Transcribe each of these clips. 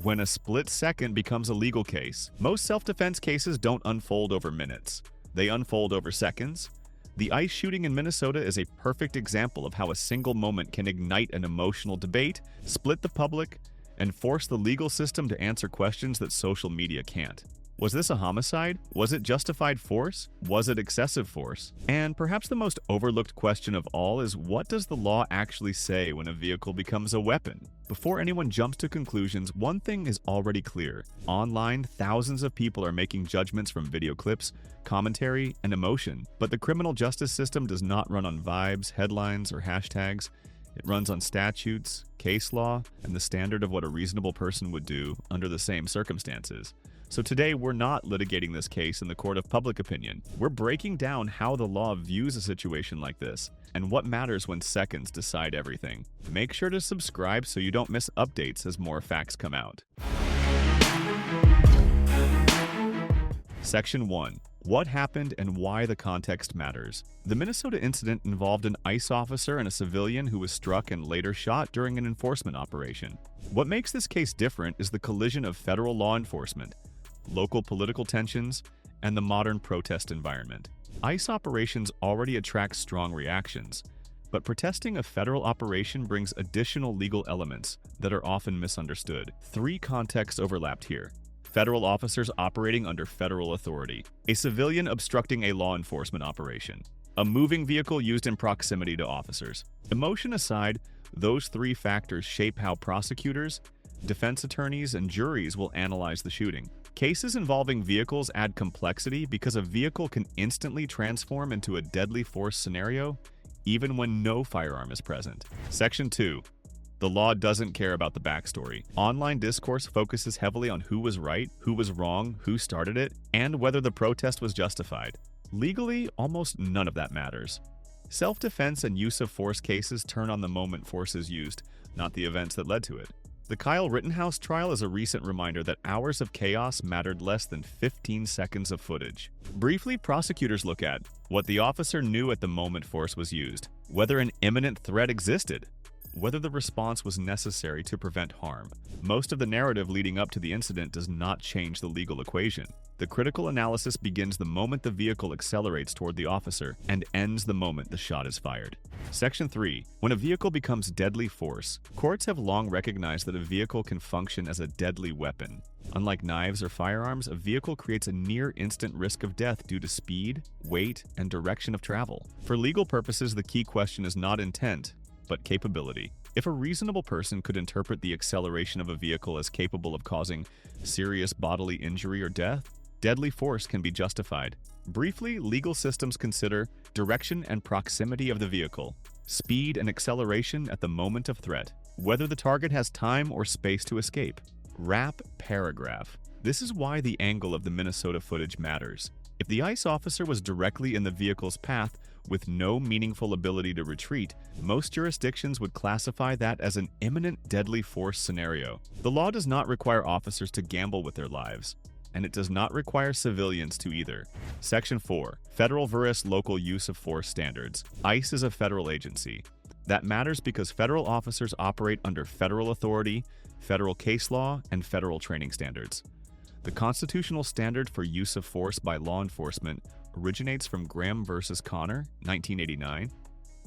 when a split second becomes a legal case. Most self-defense cases don't unfold over minutes. They unfold over seconds. The ICE shooting in Minnesota is a perfect example of how a single moment can ignite an emotional debate, split the public, and force the legal system to answer questions that social media can't. Was this a homicide? Was it justified force? Was it excessive force? And perhaps the most overlooked question of all is, what does the law actually say when a vehicle becomes a weapon? Before anyone jumps to conclusions, one thing is already clear. Online, thousands of people are making judgments from video clips, commentary, and emotion. But the criminal justice system does not run on vibes, headlines, or hashtags. It runs on statutes, case law, and the standard of what a reasonable person would do under the same circumstances. So today, we're not litigating this case in the court of public opinion. We're breaking down how the law views a situation like this, and what matters when seconds decide everything. Make sure to subscribe so you don't miss updates as more facts come out. Section 1. What happened and why the context matters. The Minnesota incident involved an ICE officer and a civilian who was struck and later shot during an enforcement operation. What makes this case different is the collision of federal law enforcement, local political tensions, and the modern protest environment. ICE operations already attract strong reactions, but protesting a federal operation brings additional legal elements that are often misunderstood. Three contexts overlapped here. Federal officers operating under federal authority, a civilian obstructing a law enforcement operation, a moving vehicle used in proximity to officers. Emotion aside, those three factors shape how prosecutors, defense attorneys, and juries will analyze the shooting. Cases involving vehicles add complexity because a vehicle can instantly transform into a deadly force scenario, even when no firearm is present. Section 2. The law doesn't care about the backstory. Online discourse focuses heavily on who was right, who was wrong, who started it, and whether the protest was justified. Legally, almost none of that matters. Self-defense and use of force cases turn on the moment force is used, not the events that led to it. The Kyle Rittenhouse trial is a recent reminder that hours of chaos mattered less than 15 seconds of footage. Briefly, prosecutors look at what the officer knew at the moment force was used, whether an imminent threat existed, whether the response was necessary to prevent harm. Most of the narrative leading up to the incident does not change the legal equation. The critical analysis begins the moment the vehicle accelerates toward the officer and ends the moment the shot is fired. Section 3. When a vehicle becomes deadly force, courts have long recognized that a vehicle can function as a deadly weapon. Unlike knives or firearms, a vehicle creates a near-instant risk of death due to speed, weight, and direction of travel. For legal purposes, the key question is not intent, but capability. If a reasonable person could interpret the acceleration of a vehicle as capable of causing serious bodily injury or death, deadly force can be justified. Briefly, legal systems consider direction and proximity of the vehicle, speed and acceleration at the moment of threat, whether the target has time or space to escape. Wrap paragraph. This is why the angle of the Minnesota footage matters. If the ICE officer was directly in the vehicle's path with no meaningful ability to retreat, most jurisdictions would classify that as an imminent deadly force scenario. The law does not require officers to gamble with their lives, and it does not require civilians to either. Section 4. Federal versus local use of force standards. ICE is a federal agency. That matters because federal officers operate under federal authority, federal case law, and federal training standards. The constitutional standard for use of force by law enforcement originates from Graham versus Connor, 1989,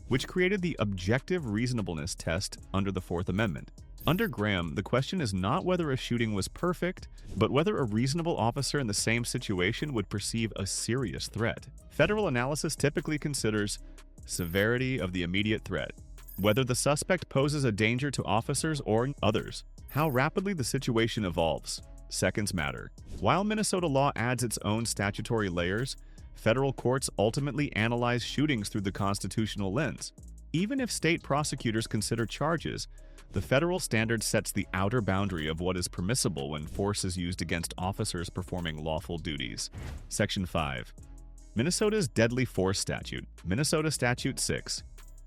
which created the objective reasonableness test under the Fourth Amendment. Under Graham, the question is not whether a shooting was perfect, but whether a reasonable officer in the same situation would perceive a serious threat. Federal analysis typically considers severity of the immediate threat, whether the suspect poses a danger to officers or others, how rapidly the situation evolves. Seconds matter. While Minnesota law adds its own statutory layers, federal courts ultimately analyze shootings through the constitutional lens. Even if state prosecutors consider charges, the federal standard sets the outer boundary of what is permissible when force is used against officers performing lawful duties. Section 5. Minnesota's Deadly Force Statute. Minnesota Statute 6.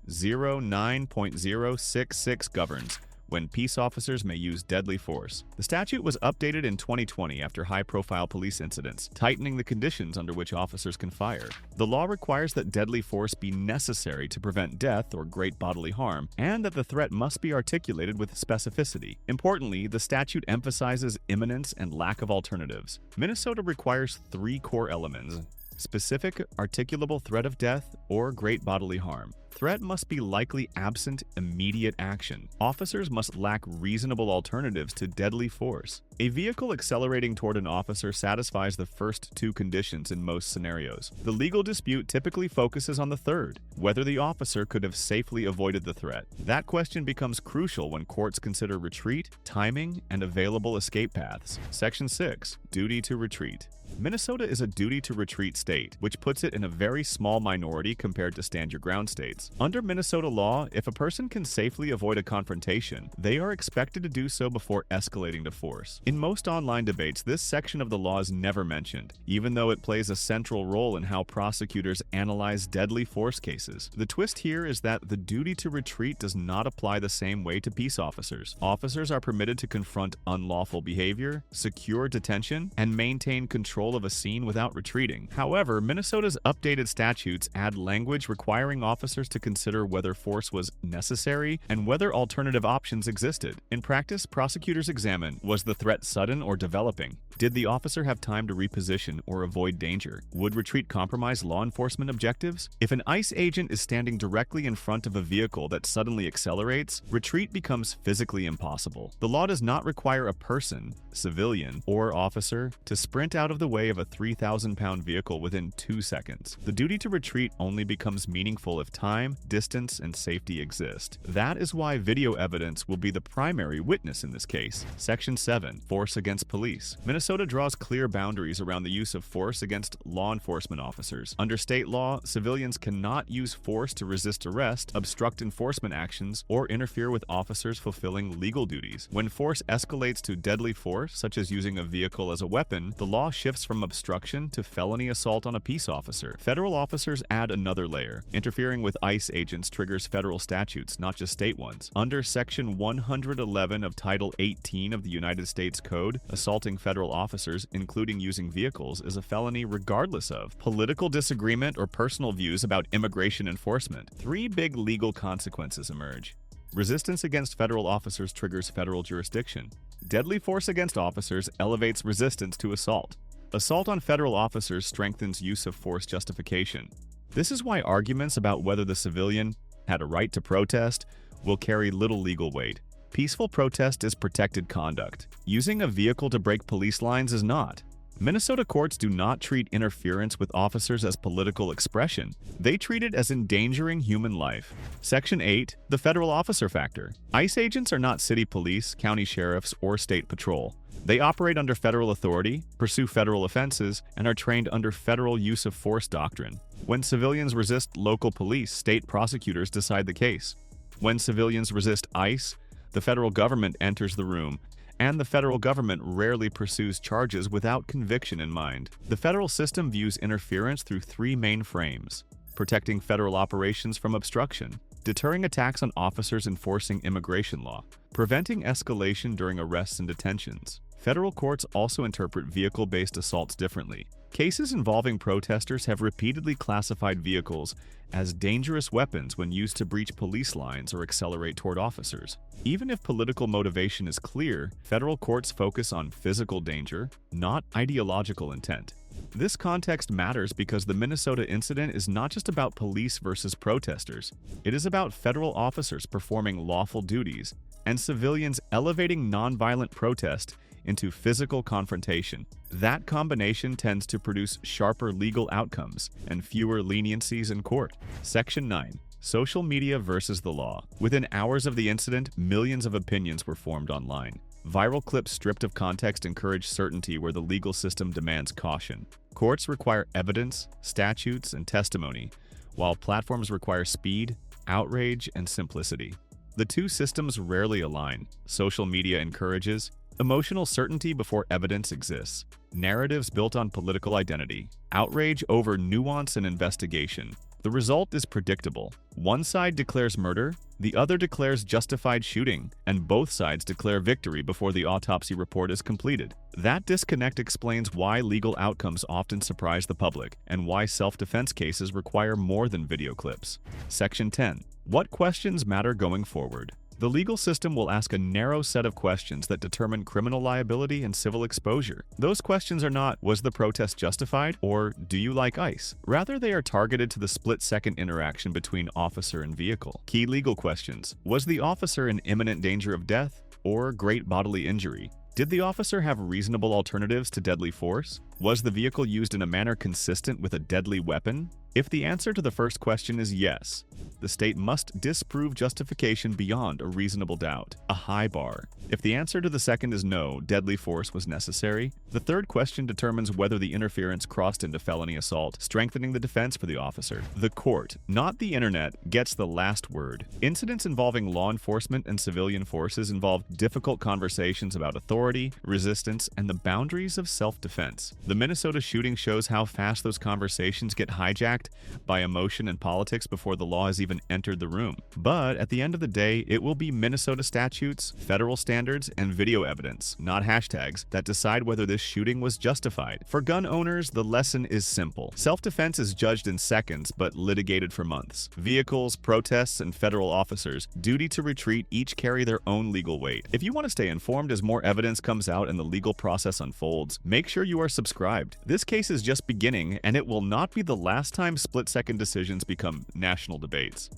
09.066 governs when peace officers may use deadly force. The statute was updated in 2020 after high-profile police incidents, tightening the conditions under which officers can fire. The law requires that deadly force be necessary to prevent death or great bodily harm, and that the threat must be articulated with specificity. Importantly, the statute emphasizes imminence and lack of alternatives. Minnesota requires 3 core elements: specific, articulable threat of death or great bodily harm. Threat must be likely absent immediate action. Officers must lack reasonable alternatives to deadly force. A vehicle accelerating toward an officer satisfies the first 2 conditions in most scenarios. The legal dispute typically focuses on the third, whether the officer could have safely avoided the threat. That question becomes crucial when courts consider retreat, timing, and available escape paths. Section 6. Duty to retreat. Minnesota is a duty-to-retreat state, which puts it in a very small minority compared to stand-your-ground states. Under Minnesota law, if a person can safely avoid a confrontation, they are expected to do so before escalating to force. In most online debates, this section of the law is never mentioned, even though it plays a central role in how prosecutors analyze deadly force cases. The twist here is that the duty to retreat does not apply the same way to peace officers. Officers are permitted to confront unlawful behavior, secure detention, and maintain control of a scene without retreating. However, Minnesota's updated statutes add language requiring officers to consider whether force was necessary and whether alternative options existed. In practice, prosecutors examine, was the threat sudden or developing? Did the officer have time to reposition or avoid danger? Would retreat compromise law enforcement objectives? If an ICE agent is standing directly in front of a vehicle that suddenly accelerates, retreat becomes physically impossible. The law does not require a person, civilian, or officer to sprint out of the way of a 3,000-pound vehicle within 2 seconds. The duty to retreat only becomes meaningful if time, distance, and safety exist. That is why video evidence will be the primary witness in this case. Section 7. Force against police. Minnesota draws clear boundaries around the use of force against law enforcement officers. Under state law, civilians cannot use force to resist arrest, obstruct enforcement actions, or interfere with officers fulfilling legal duties. When force escalates to deadly force, such as using a vehicle as a weapon, the law shifts from obstruction to felony assault on a peace officer. Federal officers add another layer. Interfering with ICE agents triggers federal statutes, not just state ones. Under Section 111 of Title 18 of the United States Code, assaulting federal officers, including using vehicles, is a felony regardless of political disagreement or personal views about immigration enforcement. 3 big legal consequences emerge. Resistance against federal officers triggers federal jurisdiction. Deadly force against officers elevates resistance to assault. Assault on federal officers strengthens use of force justification. This is why arguments about whether the civilian had a right to protest will carry little legal weight. Peaceful protest is protected conduct. Using a vehicle to break police lines is not. Minnesota courts do not treat interference with officers as political expression. They treat it as endangering human life. Section 8. The federal officer factor. ICE agents are not city police, county sheriffs, or state patrol. They operate under federal authority, pursue federal offenses, and are trained under federal use of force doctrine. When civilians resist local police, state prosecutors decide the case. When civilians resist ICE, the federal government enters the room, and the federal government rarely pursues charges without conviction in mind. The federal system views interference through 3 main frames: protecting federal operations from obstruction, deterring attacks on officers enforcing immigration law, preventing escalation during arrests and detentions. Federal courts also interpret vehicle-based assaults differently. Cases involving protesters have repeatedly classified vehicles as dangerous weapons when used to breach police lines or accelerate toward officers. Even if political motivation is clear, federal courts focus on physical danger, not ideological intent. This context matters because the Minnesota incident is not just about police versus protesters. It is about federal officers performing lawful duties and civilians elevating nonviolent protest into physical confrontation. That combination tends to produce sharper legal outcomes and fewer leniencies in court. Section 9. Social media versus the law. Within hours of the incident, millions of opinions were formed online. Viral clips stripped of context encourage certainty where the legal system demands caution. Courts require evidence, statutes, and testimony, while platforms require speed, outrage, and simplicity. The 2 systems rarely align. Social media encourages emotional certainty before evidence exists, narratives built on political identity, outrage over nuance and investigation, The result is predictable. One side declares murder, the other declares justified shooting, and both sides declare victory before the autopsy report is completed. That disconnect explains why legal outcomes often surprise the public and why self-defense cases require more than video clips. Section 10. What questions matter going forward? The legal system will ask a narrow set of questions that determine criminal liability and civil exposure. Those questions are not, was the protest justified, or do you like ice? Rather, they are targeted to the split-second interaction between officer and vehicle. Key legal questions. Was the officer in imminent danger of death or great bodily injury? Did the officer have reasonable alternatives to deadly force? Was the vehicle used in a manner consistent with a deadly weapon? If the answer to the first question is yes, the state must disprove justification beyond a reasonable doubt, a high bar. If the answer to the second is no, deadly force was necessary, the third question determines whether the interference crossed into felony assault, strengthening the defense for the officer. The court, not the internet, gets the last word. Incidents involving law enforcement and civilian forces involve difficult conversations about authority, resistance, and the boundaries of self-defense. The Minnesota shooting shows how fast those conversations get hijacked by emotion and politics before the law has even entered the room. But at the end of the day, it will be Minnesota statutes, federal standards, and video evidence, not hashtags, that decide whether this shooting was justified. For gun owners, the lesson is simple. Self-defense is judged in seconds, but litigated for months. Vehicles, protests, and federal officers' duty to retreat each carry their own legal weight. If you want to stay informed as more evidence comes out and the legal process unfolds, make sure you are subscribed. This case is just beginning, and it will not be the last time split-second decisions become national debates.